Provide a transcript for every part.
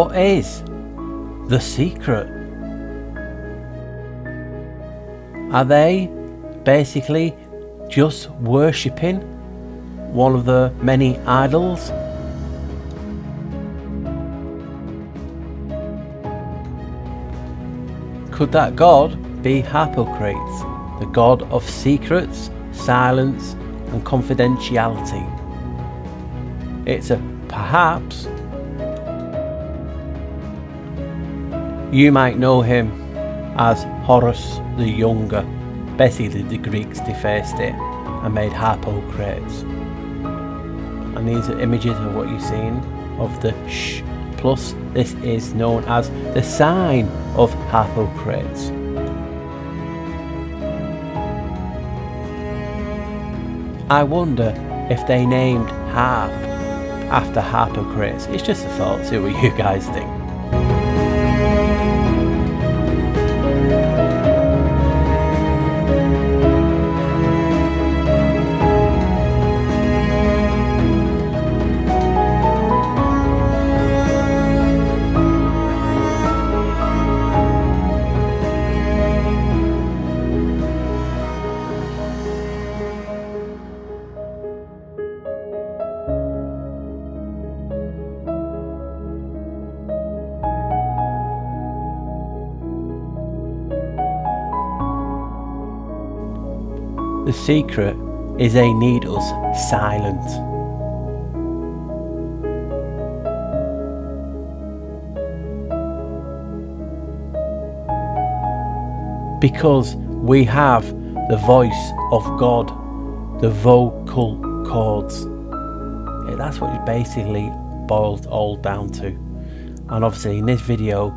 what is the secret? Are they basically just worshipping one of the many idols? Could that God be Harpocrates, the god of secrets, silence and confidentiality? It's a perhaps. You might know him as Horus the Younger. Basically the Greeks defaced it and made Harpocrates. And these are images of what you're seeing of the sh. Plus this is known as the sign of Harpocrates. I wonder if they named harp after Harpocrates. It's just a thought, see what you guys think. The secret is they need us silent. Because we have the voice of God, the vocal cords. That's what it basically boils all down to. And obviously in this video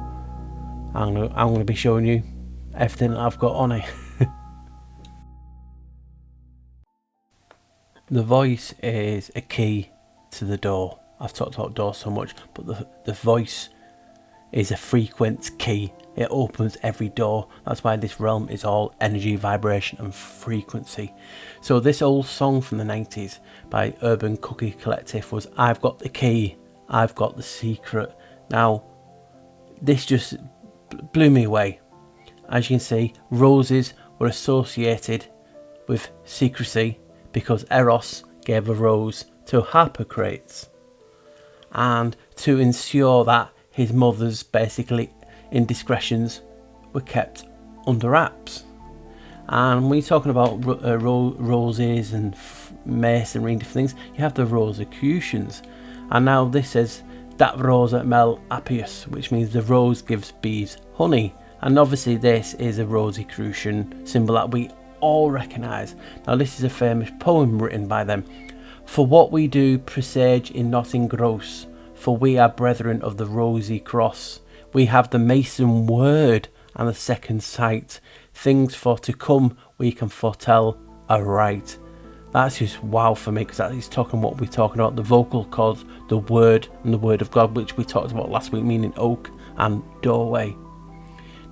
I'm going to be showing you everything that I've got on it. The voice is a key to the door. I've talked about doors so much, but the voice is a frequent key. It opens every door. That's why this realm is all energy, vibration and frequency. So this old song from the 90s by Urban Cookie Collective was I've got the key, I've got the secret. Now this just blew me away. As you can see, roses were associated with secrecy because Eros gave a rose to Harpocrates, and to ensure that his mother's basically indiscretions were kept under wraps. And when you're talking about roses and masonry and different things, you have the Rosicrucians, and now this says dat rosa mel apius, which means the rose gives bees honey. And obviously this is a Rosicrucian symbol that we all recognise. Now this is a famous poem written by them. For what we do presage in nothing gross, for we are brethren of the rosy cross. We have the mason word and the second sight. Things for to come we can foretell aright. That's just wow for me, because that is talking what we're talking about, the vocal cords, the word and the word of God, which we talked about last week, meaning oak and doorway.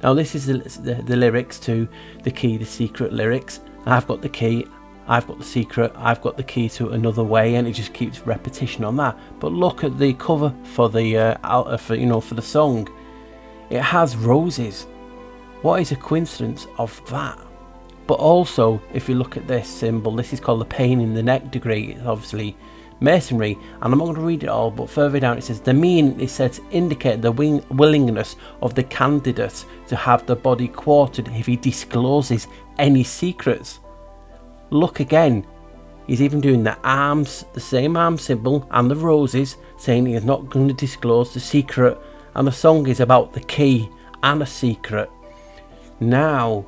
Now this is the lyrics to the key, the secret lyrics. I've got the key, I've got the secret, I've got the key to another way, and it just keeps repetition on that. But look at the cover for the for the song. It has roses. What is a coincidence of that? But also, if you look at this symbol, this is called the pain in the neck degree. It's obviously masonry, and I'm not going to read it all, but further down it says the meaning is said to indicate the willingness of the candidate to have the body quartered if he discloses any secrets. Look again, he's even doing the arms, the same arm symbol and the roses, saying he is not going to disclose the secret, and the song is about the key and a secret. Now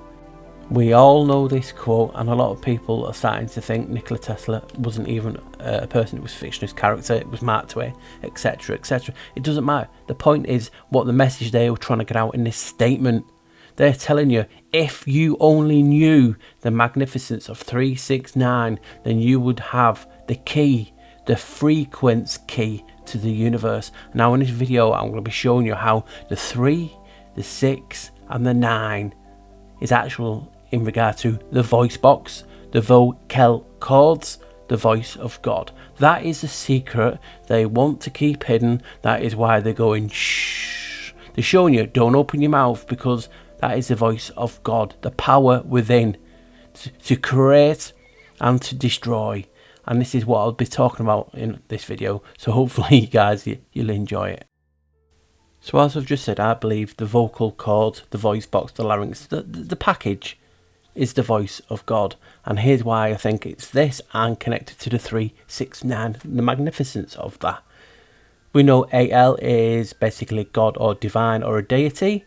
we all know this quote, and a lot of people are starting to think Nikola Tesla wasn't even a person, it was fictionist character, it was Mark Twain, etc, etc. It doesn't matter. The point is what the message they were trying to get out in this statement. They're telling you, if you only knew the magnificence of 369, then you would have the key, the frequency key to the universe. Now in this video I'm going to be showing you how the 3, the 6 and the 9 is actual in regard to the voice box, the vocal cords, the voice of God. That is the secret they want to keep hidden. That is why they're going shh. They're showing you, don't open your mouth, because that is the voice of God, the power within to create and to destroy. And this is what I'll be talking about in this video. So hopefully you guys, you'll enjoy it. So as I've just said, I believe the vocal cords, the voice box, the larynx, the package is the voice of God. And here's why I think it's this and connected to the 369, the magnificence of that. We know AL is basically God or divine or a deity,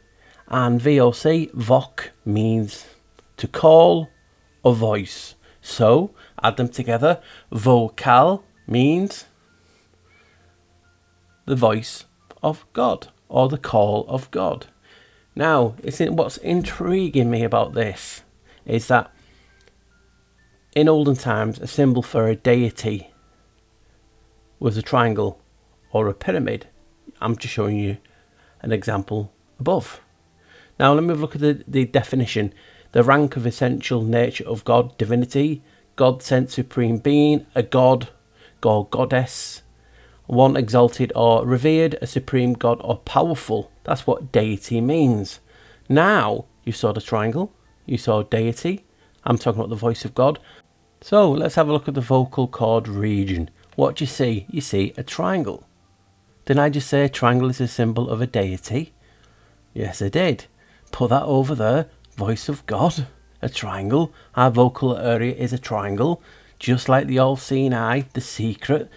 and VOC, VOC, means to call or voice. So add them together, vocal means the voice of God or the call of God. Now, what's intriguing me about this is that in olden times, a symbol for a deity was a triangle or a pyramid. I'm just showing you an example above. Now let me have a look at the definition. The rank of essential nature of God, divinity, God sent supreme being, a god or goddess, one exalted or revered, a supreme god or powerful. That's what deity means. Now you saw the triangle, you saw deity. I'm talking about the voice of God. So let's have a look at the vocal cord region. What do you see? You see a triangle. Didn't I just say a triangle is a symbol of a deity? Yes, I did. Put that over there. Voice of God. A triangle. Our vocal area is a triangle. Just like the all-seeing eye, the secret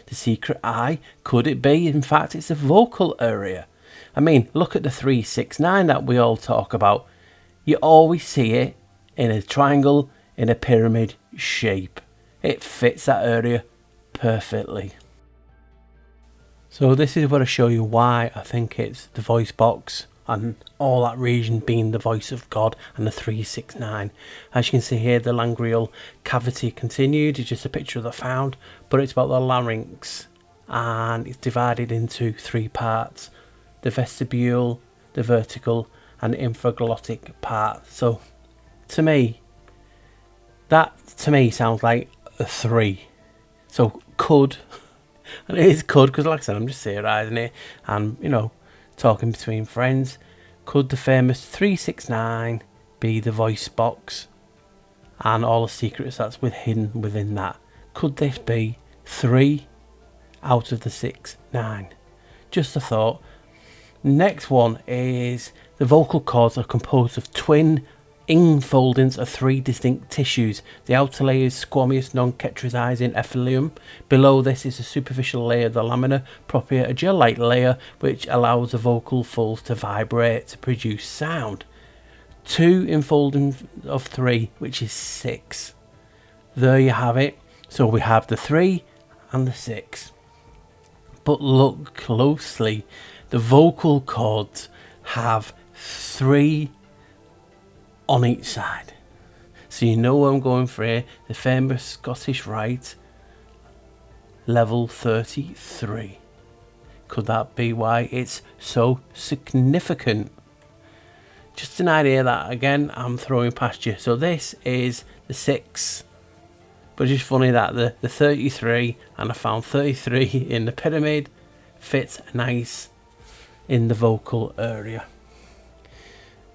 eye. Could it be? In fact, it's a vocal area. I mean, look at the 369 that we all talk about. You always see it in a triangle, in a pyramid shape. It fits that area perfectly. So this is where I show you why I think it's the voice box and all that region being the voice of God and the 369. As you can see here, the laryngeal cavity continued. It's just a picture of the found, but it's about the larynx, and it's divided into three parts: the vestibule, the vertical, and the infraglottic part. So to me, that sounds like a 3. So could, and it is could, because like I said, I'm just theorising it and, you know, talking between friends. Could the famous 369 be the voice box and all the secrets that's hidden within that? Could this be 3 out of the 6-9? Just a thought. Next one is the vocal cords are composed of twin infoldings of 3 distinct tissues. The outer layer is squamous, non-cauterizing epithelium. Below this is a superficial layer of the lamina propria, a gel-like layer which allows the vocal folds to vibrate to produce sound. 2 infoldings of 3, which is 6. There you have it. So we have the 3 and the 6. But look closely. The vocal cords have 3 on each side. So you know what I'm going for here. The famous Scottish Rite, level 33. Could that be why it's so significant? Just an idea that, again, I'm throwing past you. So this is the 6. But it's just funny that the 33, and I found 33 in the pyramid, fits nice in the vocal area.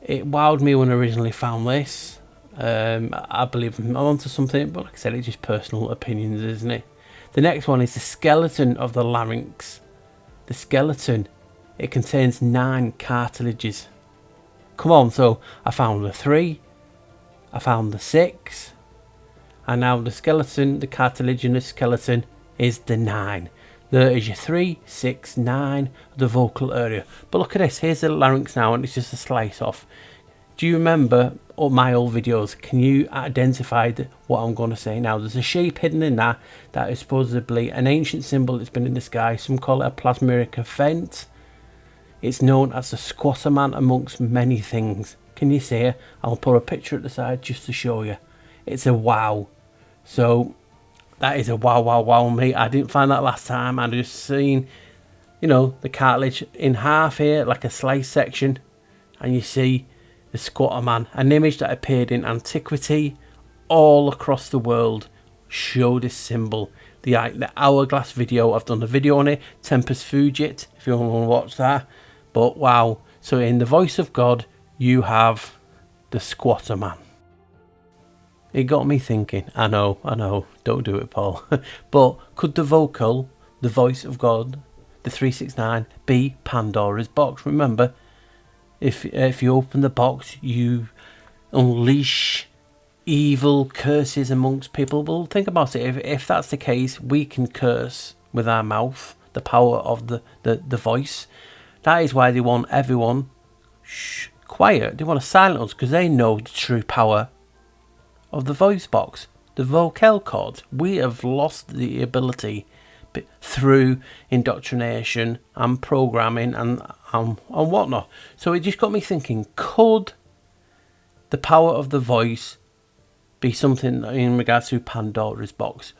It wowed me when I originally found this. I believe I'm onto something, but like I said, it's just personal opinions, isn't it? The next one is the skeleton of the larynx. The skeleton, it contains 9 cartilages. Come on, so I found the 3, I found the 6, and now the skeleton, the cartilaginous skeleton, is the 9. There is your 3, 6, 9, the vocal area. But look at this, here's the larynx now, and it's just a slice off. Do you remember my old videos? Can you identify what I'm going to say now? There's a shape hidden in that is supposedly an ancient symbol that's been in the sky. Some call it a plasmeric event. It's known as the squatter man amongst many things. Can you see it? I'll put a picture at the side just to show you. It's a wow. So that is a wow mate. I didn't find that last time. I just seen, you know, the cartilage in half here, like a slice section, and you see the squatter man, an image that appeared in antiquity all across the world, show this symbol. the hourglass video. I've done a video on it, Tempest Fugit, if you want to watch that. But wow, so in the voice of God, you have the squatter man. It got me thinking. I know, don't do it, Paul. But could the vocal, the voice of God, the 369, be Pandora's box? Remember, if you open the box, you unleash evil curses amongst people. Well, think about it. If that's the case, we can curse with our mouth, the power of the voice. That is why they want everyone quiet. They want to silence us because they know the true power of the voice box, the vocal cords. We have lost the ability through indoctrination and programming and whatnot. So it just got me thinking, could the power of the voice be something in regards to Pandora's box?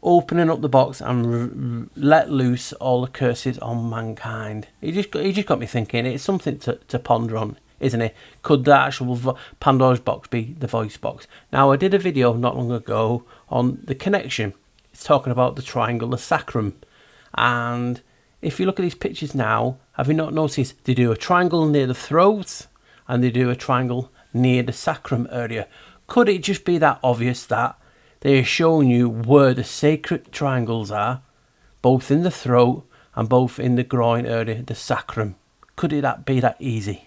Opening up the box and let loose all the curses on mankind. It just got me thinking. It's something to ponder on, isn't it? Could the actual Pandora's box be the voice box? Now, I did a video not long ago on the connection. It's talking about the triangle, the sacrum. And if you look at these pictures now, have you not noticed they do a triangle near the throat and they do a triangle near the sacrum area? Could it just be that obvious that they are showing you where the sacred triangles are, both in the throat and both in the groin area, the sacrum? Could it be that easy?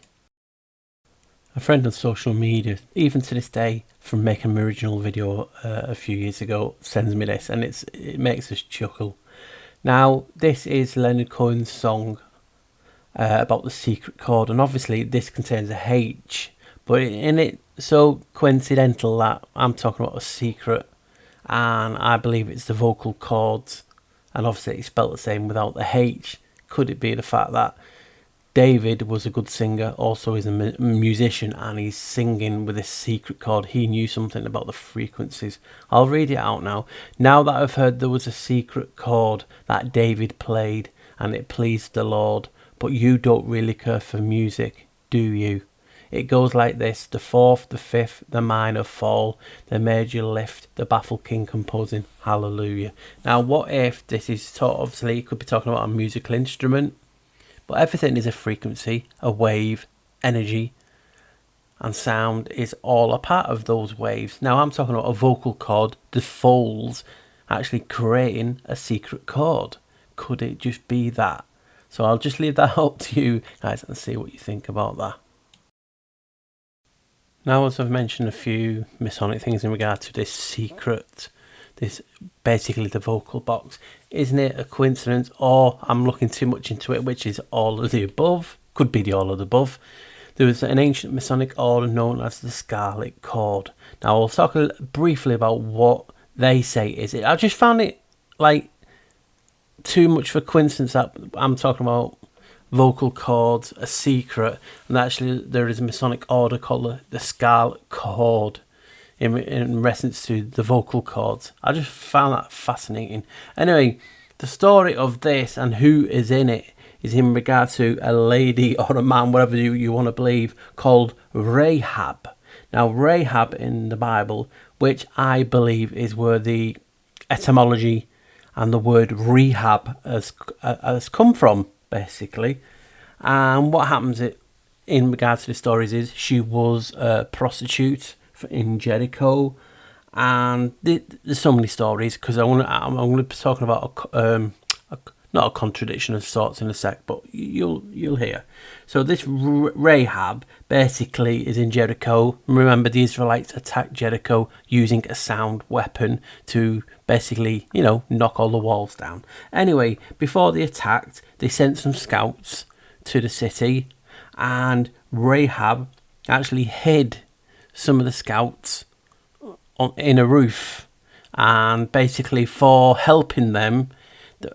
A friend on social media, even to this day, from making an original video a few years ago, sends me this, and it makes us chuckle. Now, this is Leonard Cohen's song about the secret chord, and obviously this contains a H, but in it, so coincidental that I'm talking about a secret, and I believe it's the vocal cords, and obviously it's spelled the same without the H. Could it be the fact that David was a good singer, also is a musician, and he's singing with a secret chord? He knew something about the frequencies. I'll read it out now. Now that I've heard there was a secret chord that David played and it pleased the Lord, but you don't really care for music, do you? It goes like this: the fourth, the fifth, the minor fall, the major lift, the baffled king composing hallelujah. Now, what if this is obviously, it could be talking about a musical instrument, but everything is a frequency, a wave, energy, and sound is all a part of those waves. Now, I'm talking about a vocal cord, the folds, actually creating a secret chord. Could it just be that? So I'll just leave that up to you guys and see what you think about that. Now, as I've mentioned a few Masonic things in regard to this secret, this basically the vocal box, isn't it a coincidence, or I'm looking too much into it, which is all of the above? Could be the all of the above. There was an ancient Masonic order known as the Scarlet Cord. Now, I'll talk briefly about what they say is it. I just found it like too much for coincidence that I'm talking about vocal cords, a secret, and actually there is a Masonic order called the Scarlet Cord in reference to the vocal cords. I just found that fascinating. Anyway, the story of this and who is in it is in regard to a lady or a man, whatever you want to believe, called Rahab. Now, Rahab in the Bible, which I believe is where the etymology and the word rehab has come from, basically. And what happens in regards to the stories is she was a prostitute in Jericho, and there's so many stories because I'm going to be talking about not a contradiction of sorts in a sec, but you'll hear. So this Rahab basically is in Jericho. Remember, the Israelites attacked Jericho using a sound weapon to basically, knock all the walls down. Anyway, before they attacked, they sent some scouts to the city, and Rahab actually hid some of the scouts in a roof, and basically for helping them,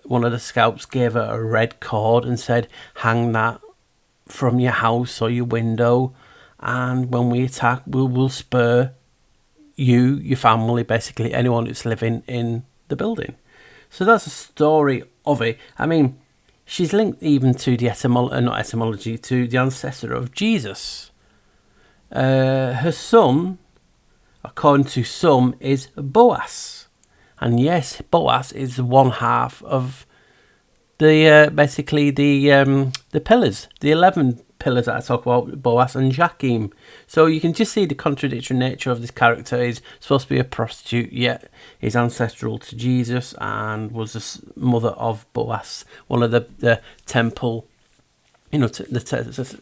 one of the scouts gave her a red cord and said, hang that from your house or your window, and when we attack, we'll spare you, your family, basically anyone who's living in the building. So that's the story of it. I mean, she's linked even to the to the ancestor of Jesus. Her son, according to some, is Boaz. And yes, Boaz is one half of the basically the pillars, the 11 pillars that I talk about, Boaz and Jachim. So you can just see the contradictory nature of this character. He's supposed to be a prostitute, yet he's ancestral to Jesus and was the mother of Boaz, one of the temple,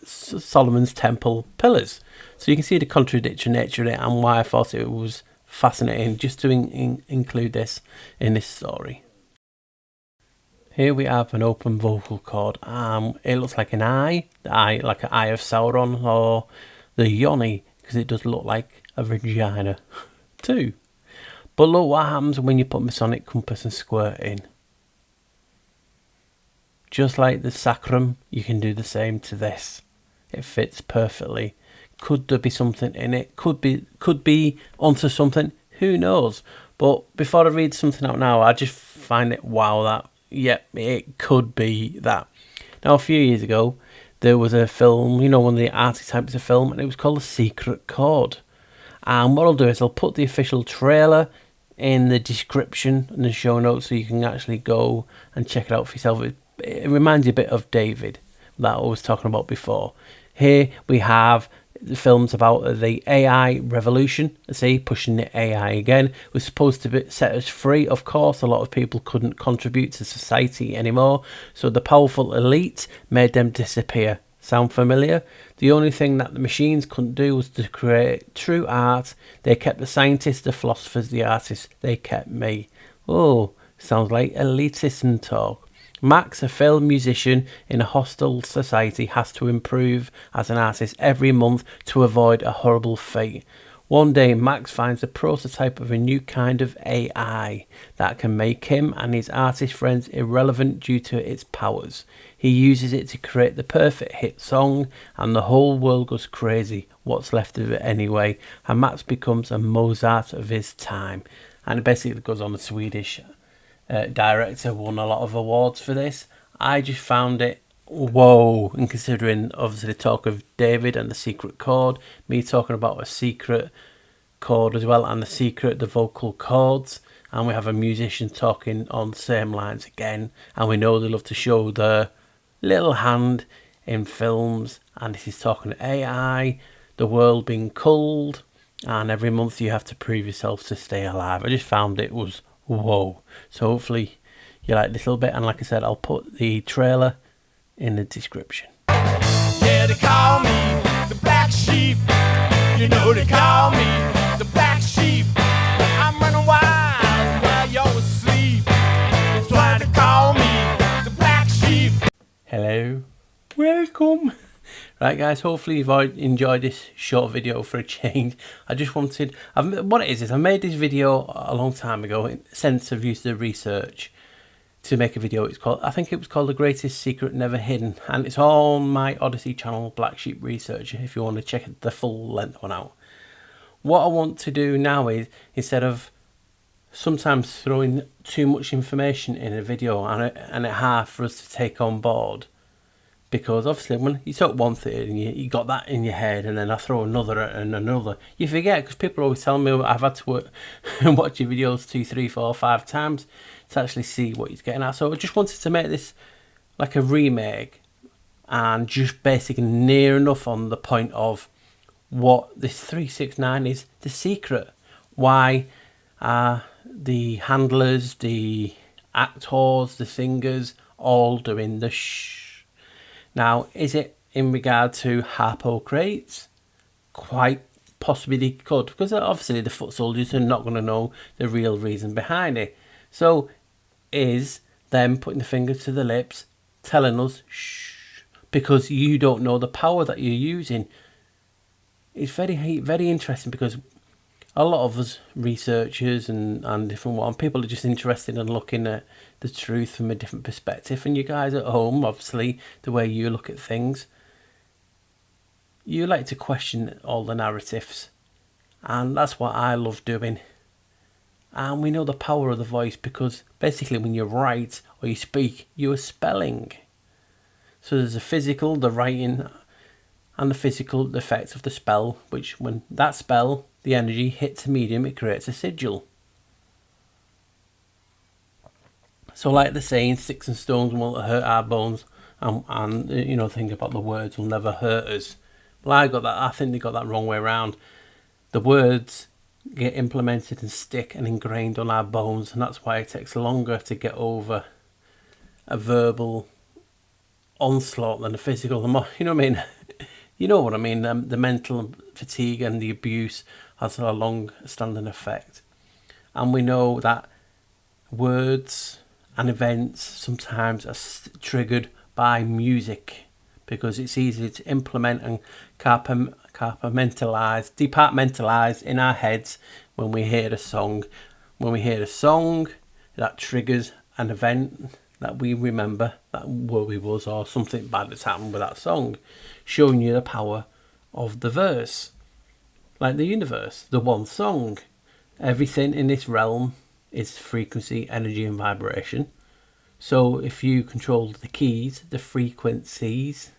Solomon's temple pillars. So you can see the contradictory nature of it and why I thought it was fascinating just to include this in this story. Here we have an open vocal cord. It looks like an eye, like an eye of Sauron, or the yoni, because it does look like a vagina too. But look what happens when you put Masonic compass and squirt in. Just like the sacrum, you can do the same to this. It fits perfectly. Could there be something in it? Could be onto something. Who knows? But before I read something out now, I just find it wow that. Yep, it could be that. Now, a few years ago, there was a film, one of the arty types of film, and it was called The Secret Chord. And what I'll do is I'll put the official trailer in the description and the show notes so you can actually go and check it out for yourself. It reminds you a bit of David that I was talking about before. Here we have the films about the AI revolution. See, pushing the AI again. It was supposed to set us free. Of course, a lot of people couldn't contribute to society anymore, so the powerful elite made them disappear. Sound familiar? The only thing that the machines couldn't do was to create true art. They kept the scientists, the philosophers, the artists. They kept me. Oh, sounds like elitism talk. Max, a failed musician in a hostile society, has to improve as an artist every month to avoid a horrible fate. One day, Max finds a prototype of a new kind of AI that can make him and his artist friends irrelevant due to its powers. He uses it to create the perfect hit song, and the whole world goes crazy. What's left of it anyway? And Max becomes a Mozart of his time. And it basically goes on the Swedish director won a lot of awards for this. I just found it whoa, and considering obviously the talk of David and the secret chord, me talking about a secret chord as well, and the vocal chords, and we have a musician talking on the same lines again, and we know they love to show the little hand in films, and this is talking AI, the world being cold, and every month you have to prove yourself to stay alive. I just found it was whoa. So hopefully you like this little bit, and like I said, I'll put the trailer in the description. Yeah, they call me the black sheep. They call me the black sheep. I'm running wild while you're asleep. That's why they call me the black sheep. Hello, welcome. Right guys, hopefully you've enjoyed this short video for a change. I just wanted, what it is I made this video a long time ago in the sense of using the research to make a video. I think it was called The Greatest Secret Never Hidden, and it's on my Odyssey channel, Black Sheep Research, if you want to check the full length one out. What I want to do now is, instead of sometimes throwing too much information in a video and it hard for us to take on board, because obviously when you talk one thing and you got that in your head, and then I throw another and another, you forget, because people always tell me I've had to watch your videos 2, 3, 4, 5 times to actually see what he's getting at. So I just wanted to make this like a remake and just basically near enough on the point of what this 369 is, the secret. Why the handlers, the actors, the singers all doing the shh. Now, is it in regard to Harpocrates? Quite possibly they could, because obviously the foot soldiers are not going to know the real reason behind it. So, is them putting the finger to the lips telling us shh, because you don't know the power that you're using? It's very, very interesting, because a lot of us researchers and different ones, people are just interested in looking at the truth from a different perspective. And you guys at home, obviously, the way you look at things, you like to question all the narratives, and that's what I love doing. And we know the power of the voice, because basically when you write or you speak, you are spelling. So there's the physical, the writing, and the physical effect of the spell, which when that spell, the energy hits a medium, it creates a sigil. So like the saying, sticks and stones won't hurt our bones, and you know, think about the words will never hurt us. Well, I think they got that wrong way around. The words get implemented and stick and ingrained on our bones, and that's why it takes longer to get over a verbal onslaught than a physical. You know what I mean? You know what I mean? The mental fatigue and the abuse has a long-standing effect, and we know that words and events sometimes are triggered by music because it's easy to implement and departmentalize in our heads when we hear a song. When we hear a song, that triggers an event that we remember that where we was, or something bad that's happened with that song, showing you the power of the verse. Like the universe, the one song. Everything in this realm is frequency, energy and vibration. So if you control the keys, the frequencies,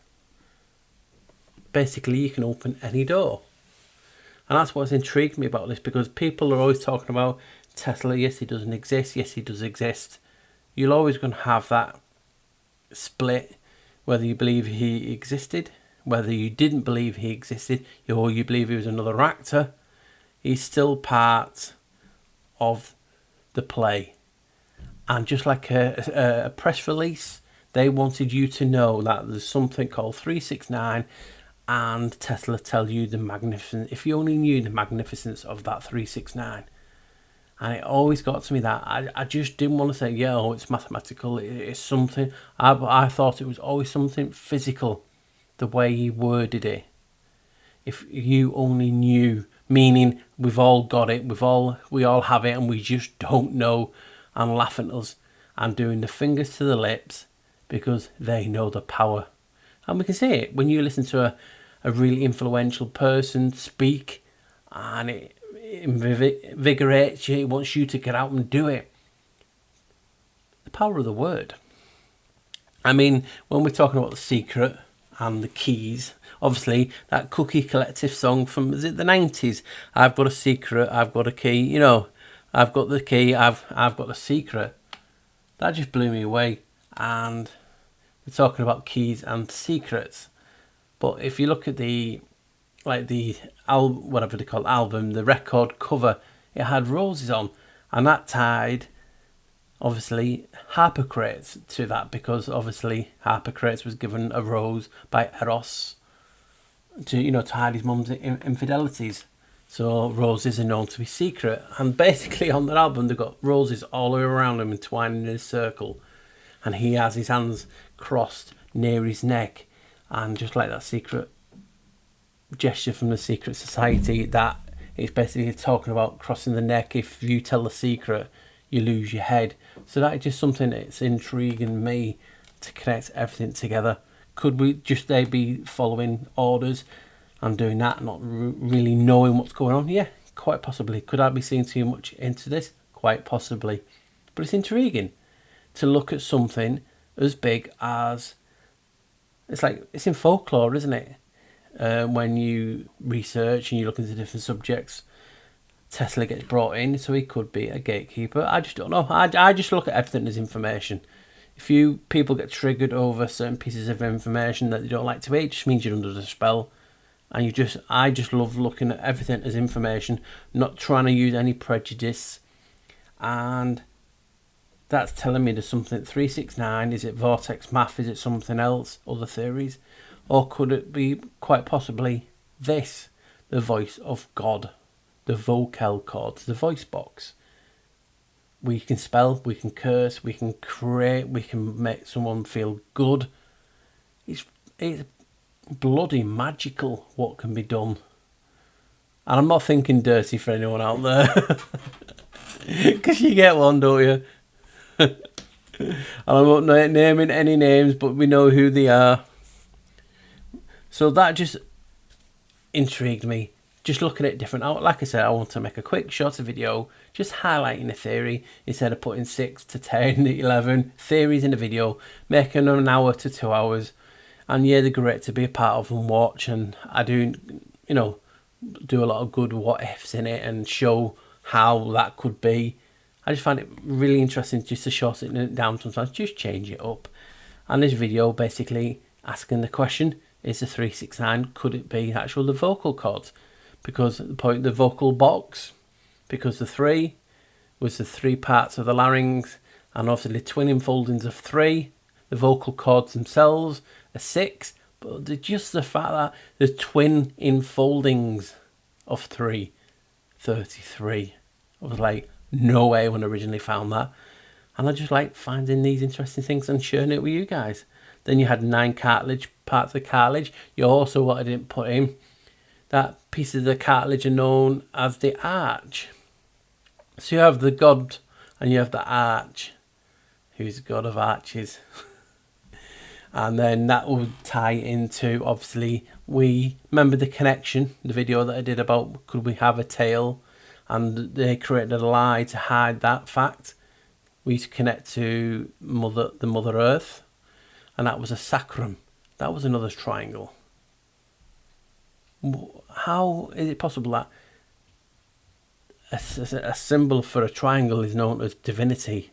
basically you can open any door. And that's what's intrigued me about this, because people are always talking about Tesla. Yes, he doesn't exist. Yes, he does exist. You're always going to have that split, whether you believe he existed, whether you didn't believe he existed, or you believe he was another actor. He's still part of the play. And just like a press release, they wanted you to know that there's something called 369, and Tesla tell you the magnificence. If you only knew the magnificence of that 369. And it always got to me that I just didn't want to say, yeah, oh, it's mathematical, it's something. I thought it was always something physical, the way he worded it. If you only knew, meaning we've all got it, we all have it, and we just don't know, and laughing at us and doing the fingers to the lips because they know the power. And we can see it when you listen to a really influential person speak, and it invigorates you, it wants you to get out and do it. The power of the word. I mean, when we're talking about The Secret and the keys, obviously that Cookie Collective song from, is it the 90s? I've got a secret, I've got a key, you know, I've got the key, I've got the secret. That just blew me away. And we're talking about keys and secrets. But if you look at the whatever they call album, the record cover, it had roses on, and that tied obviously Harpocrates to that, because obviously Harpocrates was given a rose by Eros to hide his mum's infidelities. So roses are known to be secret, and basically on that album they've got roses all the way around him, entwined in a circle, and he has his hands crossed near his neck, and just like that secret gesture from the secret society, that it's basically talking about crossing the neck. If you tell the secret, you lose your head. So that is just something that's intriguing me, to connect everything together. Could they be following orders and doing that, not really knowing what's going on? Yeah, quite possibly. Could I be seeing too much into this? Quite possibly. But it's intriguing to look at something as big as, it's in folklore, isn't it? When you research and you look into different subjects, Tesla gets brought in, so he could be a gatekeeper. I just don't know. I just look at everything as information. If people get triggered over certain pieces of information that they don't like to eat, it just means you're under the spell. And I just love looking at everything as information, not trying to use any prejudice. And that's telling me there's something 369. Is it vortex math? Is it something else? Other theories? Or could it be quite possibly this, the voice of God, the vocal cords, the voice box? We can spell, we can curse, we can create, we can make someone feel good. It's bloody magical what can be done. And I'm not thinking dirty for anyone out there. Because you get one, don't you? And I'm not naming any names, but we know who they are. So that just intrigued me. Just looking at different, like I said, I want to make a quick shorter video just highlighting a theory instead of putting 6 to 10, 11 theories in a video, making them an hour to 2 hours. And yeah, they're great to be a part of and watch. And I do a lot of good what ifs in it and show how that could be. I just find it really interesting just to shorten it down sometimes, just change it up. And this video basically asking the question, is the 369, could it be actually the vocal cords? Because the vocal box, because the 3 was the 3 parts of the larynx, and obviously the twin enfoldings of 3, the vocal cords themselves are 6, but just the fact that the twin enfoldings of 3, 33. I was like, no way when I originally found that. And I just like finding these interesting things and sharing it with you guys. Then you had 9 cartilage, parts of cartilage. You also, what I didn't put in, that pieces of the cartilage are known as the arch. So you have the god and you have the arch, who's the god of arches. And then that will tie into, obviously, we remember the connection, the video that I did about could we have a tail, and they created a lie to hide that fact. We used to connect to the Mother Earth, and that was a sacrum. That was another triangle. How is it possible that a symbol for a triangle is known as divinity?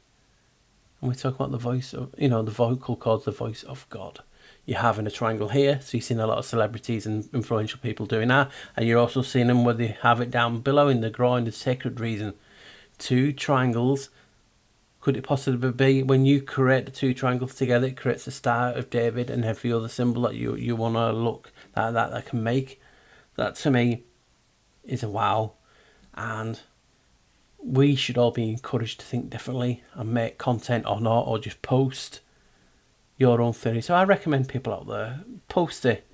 And we talk about the voice of, the vocal cords, the voice of God. You're having a triangle here, so you've seen a lot of celebrities and influential people doing that, and you're also seeing them where they have it down below in the groin, the sacred reason. 2 triangles. Could it possibly be when you create the 2 triangles together, it creates the Star of David and every other symbol that you want to look that can make? That to me is a wow, and we should all be encouraged to think differently and make content or not, or just post your own theory. So I recommend people out there, post it.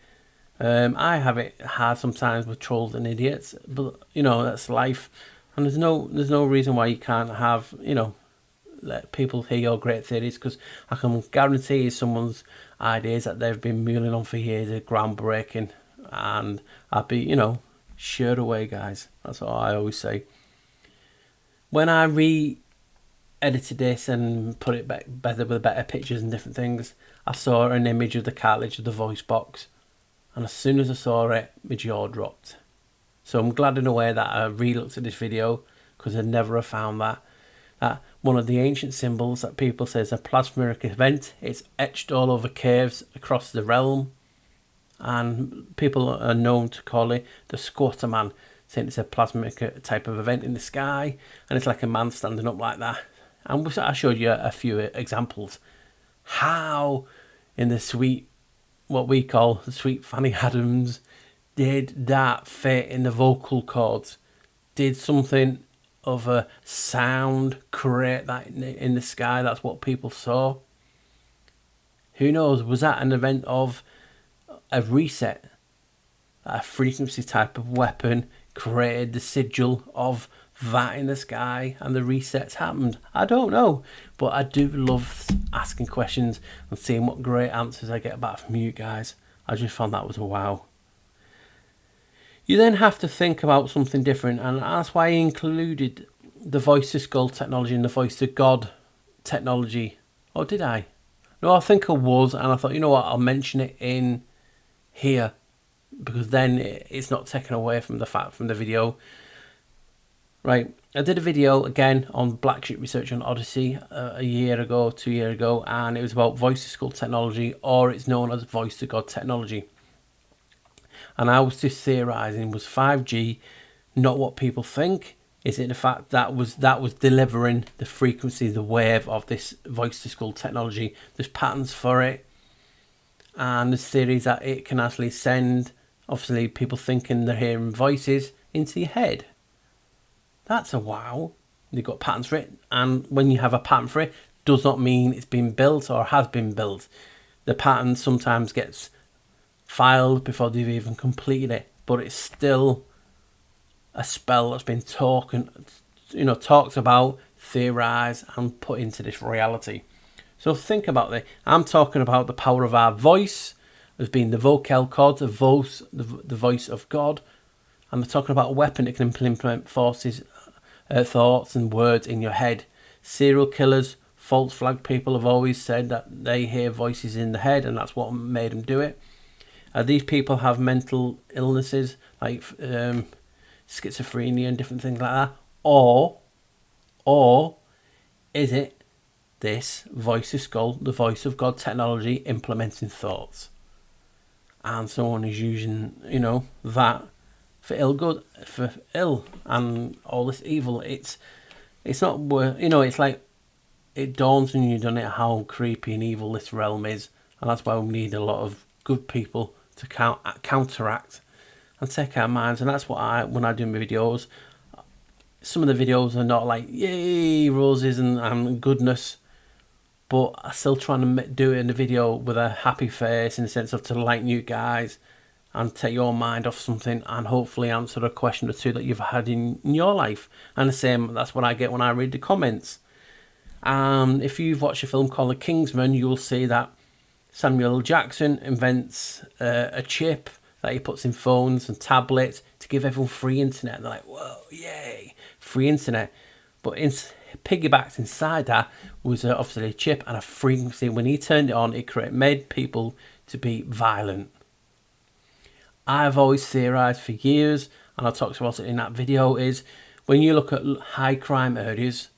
I have it hard sometimes with trolls and idiots, but that's life, and there's no reason why you can't have let people hear your great theories, because I can guarantee someone's ideas that they've been mulling on for years are groundbreaking, and I'd be share away, guys. That's what I always say. When I re-edited this and put it back better with better pictures and different things, I saw an image of the cartilage of the voice box, and as soon as I saw it, my jaw dropped. So I'm glad in a way that I re-looked at this video, because I never have found that one of the ancient symbols that people say is a plasmeric event. It's etched all over caves across the realm, and people are known to call it the squatter man, saying it's a plasmic type of event in the sky, and it's like a man standing up like that. And I showed you a few examples. How in the sweet, what we call the sweet Fanny Adams, did that fit in the vocal cords? Did something of a sound create that in the sky? That's what people saw. Who knows? Was that an event of a reset? A frequency type of weapon created the sigil of that in the sky, and the resets happened. I don't know, but I do love asking questions and seeing what great answers I get back from you guys. I just found that was a wow. You then have to think about something different, and that's why I included the voice to skull technology and the voice to God technology. Or did I? No, I think I was, and I thought, you know what, I'll mention it in here, because then it's not taken away from the fact from the video. Right, I did a video again on Black Sheep Research on Odyssey a year ago, 2 years ago, and it was about voice to skull technology, or it's known as voice to God technology. And I was just theorising, was 5G not what people think? Is it the fact that was delivering the frequency, the wave of this voice to skull technology? There's patterns for it, and there's theories that it can actually send, obviously, people thinking they're hearing voices into your head. That's a wow. They've got patterns for it, and when you have a pattern for it, does not mean it's been built or has been built. The pattern sometimes gets filed before they've even completed it, but it's still a spell that's been talked about, theorized, and put into this reality. So think about it. I'm talking about the power of our voice as being the vocal cords, the voice of God, and I'm talking about a weapon that can implement forces, thoughts and words in your head. Serial killers, false flag people have always said that they hear voices in the head, and that's what made them do it. These people have mental illnesses like schizophrenia and different things like that, or is it this voice of skull, the voice of God technology implementing thoughts? And someone is using, that for ill and all this evil. It's not worth, it's like, it dawns on you, doesn't it, how creepy and evil this realm is. And that's why we need a lot of good people to counteract and take our minds. And that's what when I do my videos, some of the videos are not like, yay, roses and goodness, but I still trying to do it in the video with a happy face, in the sense of to lighten you guys and take your mind off something, and hopefully answer a question or two that you've had in your life. And the same, that's what I get when I read the comments. If you've watched a film called The Kingsman, you'll see that Samuel Jackson invents a chip that he puts in phones and tablets to give everyone free internet. And they're like, whoa, yay, free internet. But piggybacked inside that was obviously a chip and a frequency. When he turned it on, it made people to be violent. I've always theorised for years, and I talked about it in that video, is when you look at high crime areas,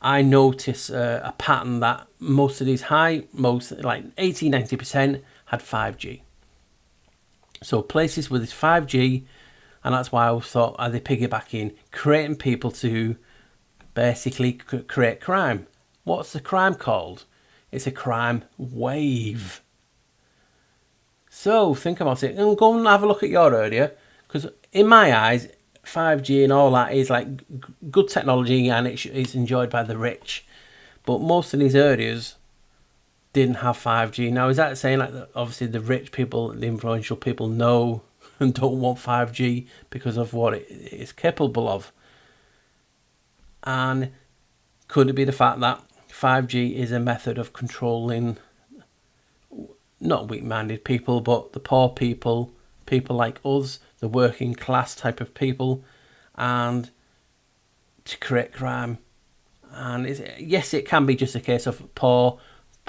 I notice a pattern that most of these like 80-90% had 5G. So places with this 5G, and that's why I thought, are they piggybacking, creating people to basically create crime? What's the crime called? It's a crime wave. So think about it and go and have a look at your area, because in my eyes, 5G and all that is like good technology, and it's enjoyed by the rich. But most of these areas didn't have 5G. Now, is that saying like that obviously the rich people, the influential people know and don't want 5G because of what it is capable of? And could it be the fact that 5G is a method of controlling not weak-minded people, but the poor people, people like us, the working class type of people, and to create crime? And yes, it can be just a case of poor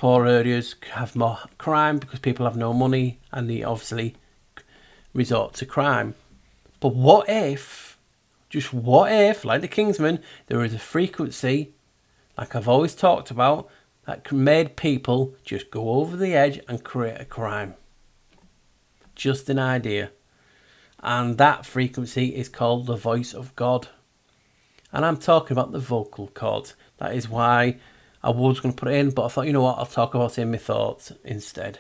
areas have more crime because people have no money and they obviously resort to crime. But what if, just what if, like the Kingsman, there is a frequency, like I've always talked about, that made people just go over the edge and create a crime? Just an idea. And that frequency is called the voice of God. And I'm talking about the vocal cords. That is why I was going to put it in, but I thought, you know what, I'll talk about it in my thoughts instead.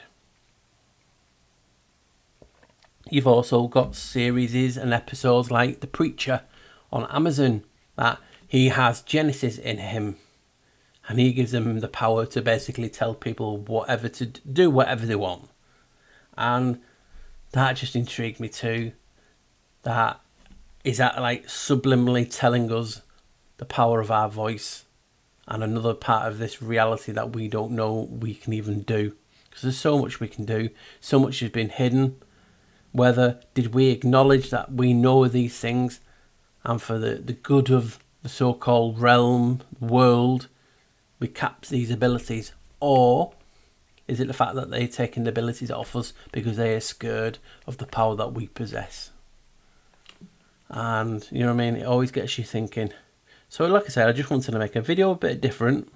You've also got series and episodes like The Preacher on Amazon, that he has Genesis in him. And he gives them the power to basically tell people whatever to do, whatever they want. And that just intrigued me too. That is that like subliminally telling us the power of our voice, and another part of this reality that we don't know we can even do. Because there's so much we can do, so much has been hidden. Whether did we acknowledge that we know these things, and for the good of the so-called realm, world, we cap these abilities? Or is it the fact that they're taking the abilities off us because they are scared of the power that we possess? And you know what I mean, it always gets you thinking. So like I said, I just wanted to make a video a bit different,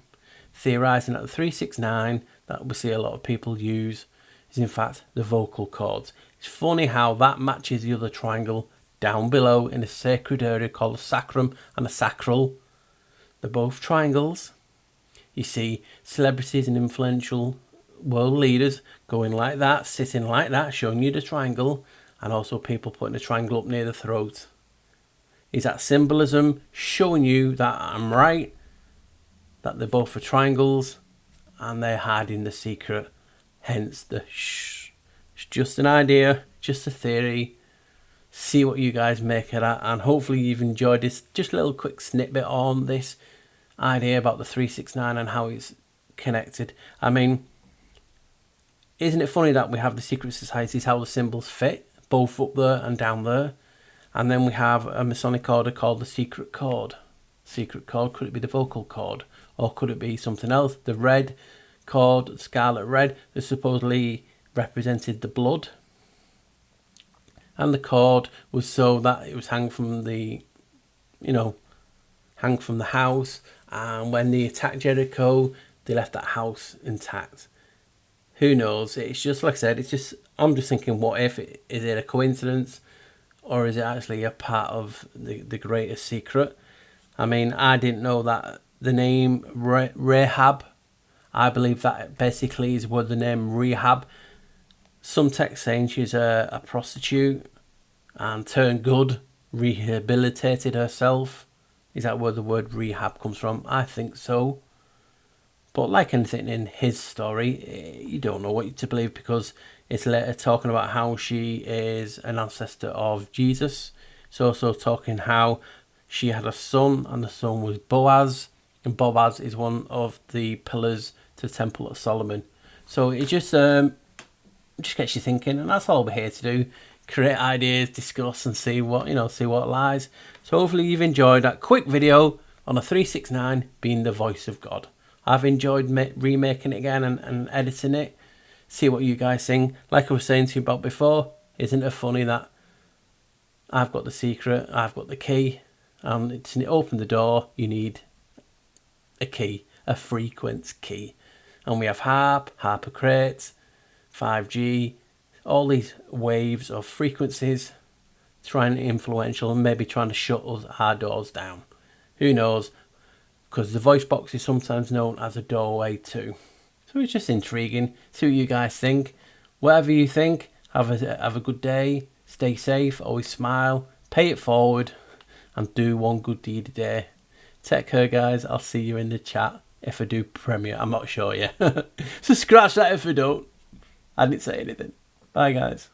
theorising that the 369 that we see a lot of people use is in fact the vocal cords. It's funny how that matches the other triangle down below in a sacred area called the sacrum and the sacral. They're both triangles. You see celebrities and influential world leaders going like that, sitting like that, showing you the triangle, and also people putting a triangle up near the throat. Is that symbolism showing you that I'm right, that they're both for triangles, and they're hiding the secret? Hence the shh. It's just an idea, just a theory. See what you guys make of that, and hopefully you've enjoyed this just a little quick snippet on this idea about the 369 and how it's connected. I mean, isn't it funny that we have the secret societies, how the symbols fit, both up there and down there? And then we have a Masonic order called the secret chord. Secret chord, could it be the vocal chord? Or could it be something else? The red chord, scarlet red, that supposedly represented the blood. And the cord was so that it was hanging from the, hang from the house, and when they attacked Jericho, they left that house intact. Who knows? It's just like I said. I'm just thinking, what if? Is it a coincidence, or is it actually a part of the greatest secret? I mean, I didn't know that the name Rahab. I believe that basically is what the name rehab. Some text saying she's a prostitute and turned good, rehabilitated herself. Is that where the word rehab comes from? I think so. But like anything in his story, you don't know what to believe, because it's later talking about how she is an ancestor of Jesus. It's also talking how she had a son, and the son was Boaz. And Boaz is one of the pillars to the Temple of Solomon. So it just gets you thinking, and that's all we're here to do. Create ideas, discuss, and see what lies. So hopefully you've enjoyed that quick video on a 369 being the voice of God. I've enjoyed remaking it again and editing it. See what you guys think. Like I was saying to you about before, isn't it funny that I've got the secret, I've got the key, and to open the door you need a key, a frequency key. And we have harpocrates, 5G, all these waves of frequencies trying to influential and maybe trying to shut our doors down. Who knows? Because the voice box is sometimes known as a doorway too. So it's just intriguing. See what you guys think. Whatever you think, have a good day. Stay safe. Always smile. Pay it forward. And do one good deed a day. Take care, guys. I'll see you in the chat if I do premiere. I'm not sure yet. So scratch that if I don't. I didn't say anything. Bye, guys.